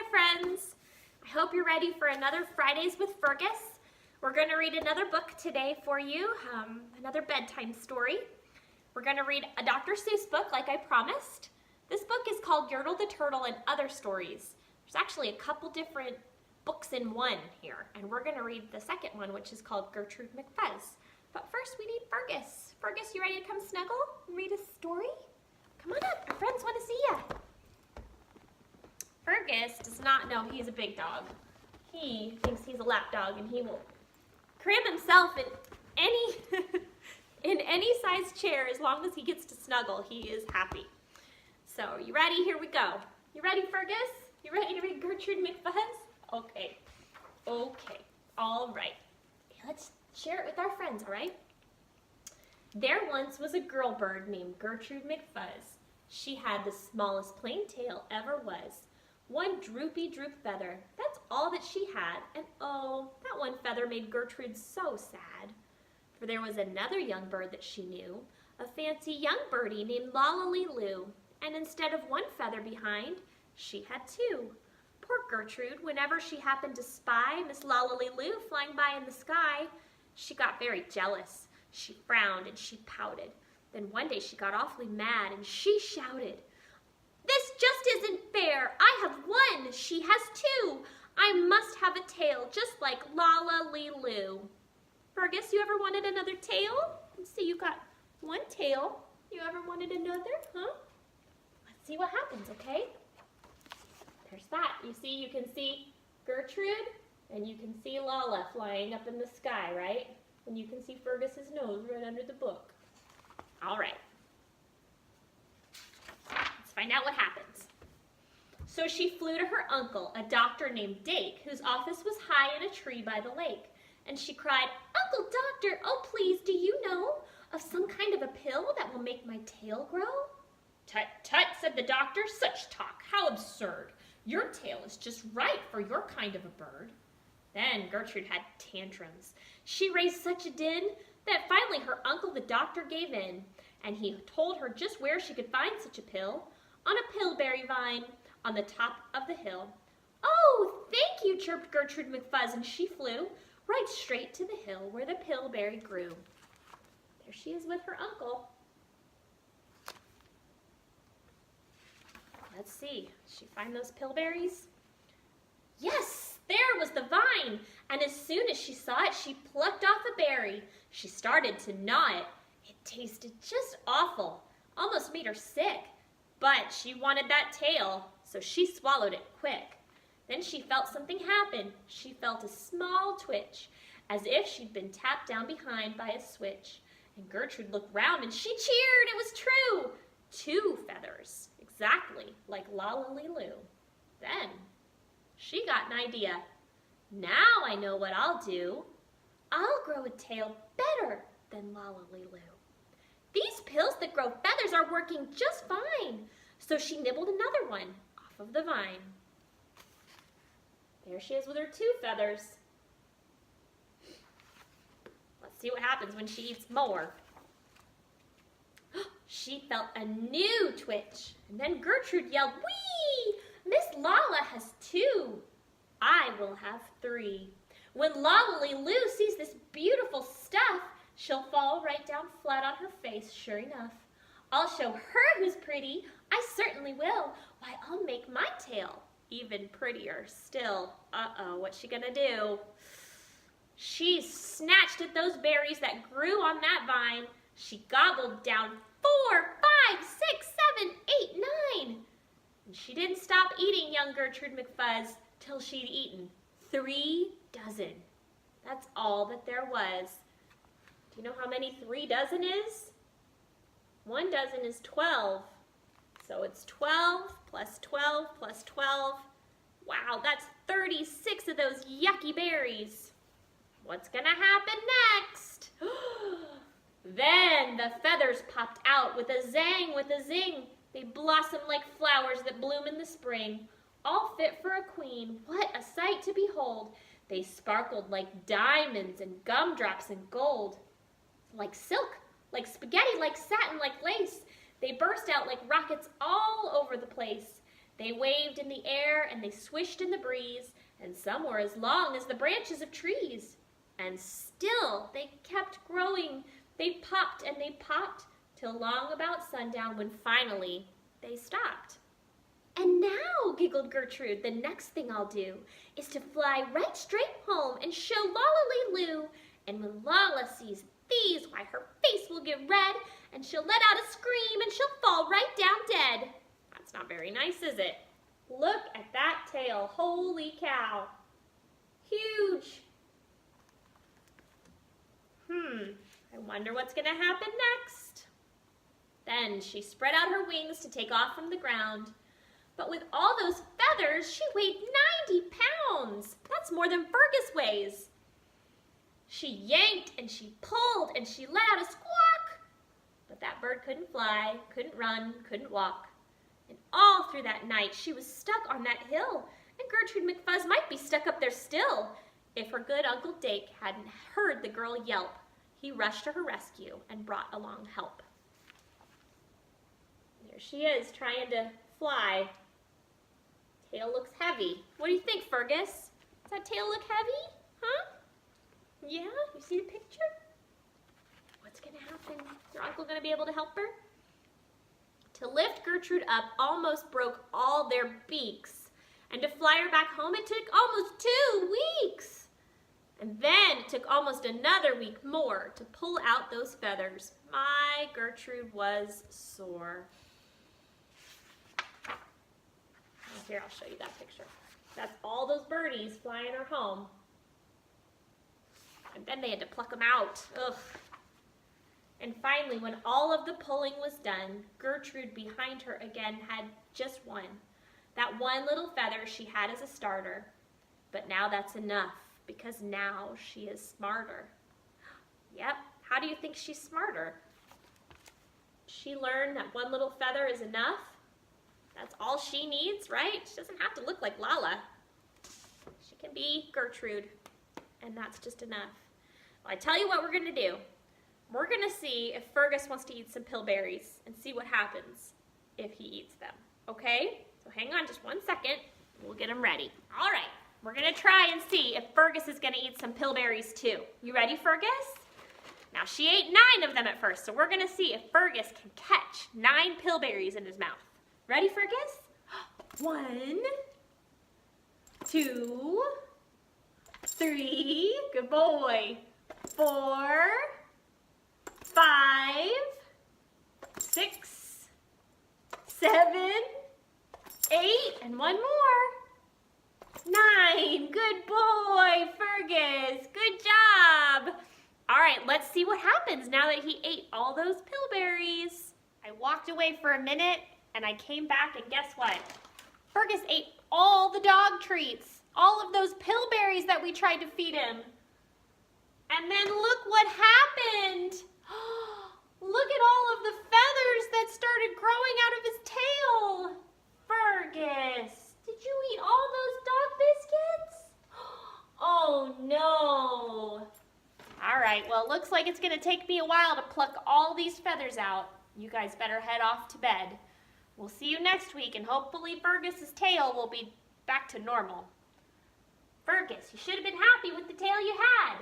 friends. I hope you're ready for another Fridays with Fergus. We're going to read another book today for you, another bedtime story. We're going to read a Dr. Seuss book like I promised. This book is called Yertle the Turtle and Other Stories. There's actually a couple different books in one here, and we're going to read the second one, which is called Gertrude McFuzz. But first we need Fergus. Fergus, you ready to come snuggle and read a story? Come on up, our friends want to see you. Fergus does not know he's a big dog. He thinks he's a lap dog and he will cram himself in any size chair as long as he gets to snuggle. He is happy. So, you ready? Here we go. You ready, Fergus? You ready to read Gertrude McFuzz? Okay. Okay. All right. Let's share it with our friends, all right? There once was a girl bird named Gertrude McFuzz. She had the smallest plain tail ever was. One droopy droop feather, that's all that she had, and oh, that one feather made Gertrude so sad. For there was another young bird that she knew, a fancy young birdie named Lolly-Loo, and instead of one feather behind, she had two. Poor Gertrude, whenever she happened to spy Miss Lolly-Loo flying by in the sky, she got very jealous. She frowned and she pouted. Then one day she got awfully mad and she shouted, "This just isn't fair. I have one. She has two. I must have a tail just like Lolly-Loo." Fergus, you ever wanted another tail? Let's see, you got one tail. You ever wanted another, huh? Let's see what happens, okay? There's that. You see, you can see Gertrude and you can see Lala flying up in the sky, right? And you can see Fergus's nose right under the book. All right. Find out what happens. So she flew to her uncle, a doctor named Dake, whose office was high in a tree by the lake. And she cried, "Uncle Doctor, oh please, do you know of some kind of a pill that will make my tail grow?" "Tut, tut," said the doctor, "such talk, how absurd. Your tail is just right for your kind of a bird." Then Gertrude had tantrums. She raised such a din that finally her uncle, the doctor, gave in, and he told her just where she could find such a pill. On a pillberry vine on the top of the hill. "Oh, thank you," chirped Gertrude McFuzz, and she flew right straight to the hill where the pillberry grew. There she is with her uncle. Let's see, did she find those pillberries? Yes, there was the vine, and as soon as she saw it, she plucked off a berry. She started to gnaw it. It tasted just awful, almost made her sick. But she wanted that tail, so she swallowed it quick. Then she felt something happen. She felt a small twitch, as if she'd been tapped down behind by a switch. And Gertrude looked round and she cheered. It was true. 2 feathers, exactly like Lolly-Loo. Then she got an idea. "Now I know what I'll do. I'll grow a tail better than Lolly-Loo. These pills that grow feathers are working just fine." So she nibbled another one off of the vine. There she is with her 2 feathers. Let's see what happens when she eats more. She felt a new twitch, and then Gertrude yelled, "Whee! Miss Lala has 2. I will have 3. When Lolly-Loo sees this beautiful stuff, she'll fall right down flat on her face, sure enough. I'll show her who's pretty. I certainly will. Why, I'll make my tail even prettier still." Uh-oh, what's she gonna do? She snatched at those berries that grew on that vine. She gobbled down 4, 5, 6, 7, 8, 9. And she didn't stop eating young Gertrude McFuzz till she'd eaten 3 dozen. That's all that there was. Do you know how many 3 dozen is? 1 dozen is 12. So it's 12 plus 12 plus 12. Wow, that's 36 of those yucky berries. What's gonna happen next? Then the feathers popped out with a zang, with a zing. They blossomed like flowers that bloom in the spring, all fit for a queen. What a sight to behold! They sparkled like diamonds and gumdrops and gold, like silk, like spaghetti, like satin, like lace. They burst out like rockets all over the place. They waved in the air and they swished in the breeze, and some were as long as the branches of trees. And still they kept growing. They popped and they popped till long about sundown, when finally they stopped. And now, giggled Gertrude, the next thing I'll do is to fly right straight home and show Lala Lou. And when Lala sees these, why, her face will get red, and she'll let out a scream, and she'll fall right down dead. That's not very nice, is it? Look at that tail. Holy cow. Huge. I wonder what's going to happen next. Then she spread out her wings to take off from the ground. But with all those feathers, she weighed 90 pounds. That's more than Fergus weighs. She yanked and she pulled and she let out a squawk. But that bird couldn't fly, couldn't run, couldn't walk. And all through that night, she was stuck on that hill. And Gertrude McFuzz might be stuck up there still, if her good Uncle Dake hadn't heard the girl yelp. He rushed to her rescue and brought along help. There she is, trying to fly. Tail looks heavy. What do you think, Fergus? Does that tail look heavy? Huh? Yeah? You see the picture? What's going to happen? Is your uncle going to be able to help her? To lift Gertrude up almost broke all their beaks. And to fly her back home, it took almost 2 weeks. And then it took almost another week more to pull out those feathers. My Gertrude was sore. Here, I'll show you that picture. That's all those birdies flying her home. And then they had to pluck them out. Ugh. And finally, when all of the pulling was done, Gertrude behind her again had just one. That one little feather she had as a starter. But now that's enough, because now she is smarter. Yep, how do you think she's smarter? She learned that one little feather is enough. That's all she needs, right? She doesn't have to look like Lala. She can be Gertrude, and that's just enough. Well, I tell you what we're going to do. We're going to see if Fergus wants to eat some pillberries and see what happens if he eats them, okay? So hang on just 1 second. We'll get him ready. All right, we're going to try and see if Fergus is going to eat some pillberries too. You ready, Fergus? Now, she ate 9 of them at first, so we're going to see if Fergus can catch 9 pillberries in his mouth. Ready, Fergus? 1, 2, 3, good boy. 4, 5, 6, 7, 8, and 1 more. 9, good boy, Fergus, good job. All right, let's see what happens now that he ate all those pillberries. I walked away for a minute and I came back, and guess what? Fergus ate all the dog treats, all of those pillberries that we tried to feed him. And then look what happened. Look at all of the feathers that started growing out of his tail. Fergus, did you eat all those dog biscuits? Oh no. All right, well, it looks like it's gonna take me a while to pluck all these feathers out. You guys better head off to bed. We'll see you next week, and hopefully Fergus's tail will be back to normal. Fergus, you should have been happy with the tail you had,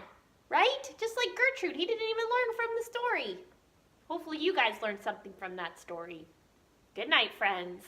right? Just like Gertrude, he didn't even learn from the story. Hopefully you guys learned something from that story. Good night, friends.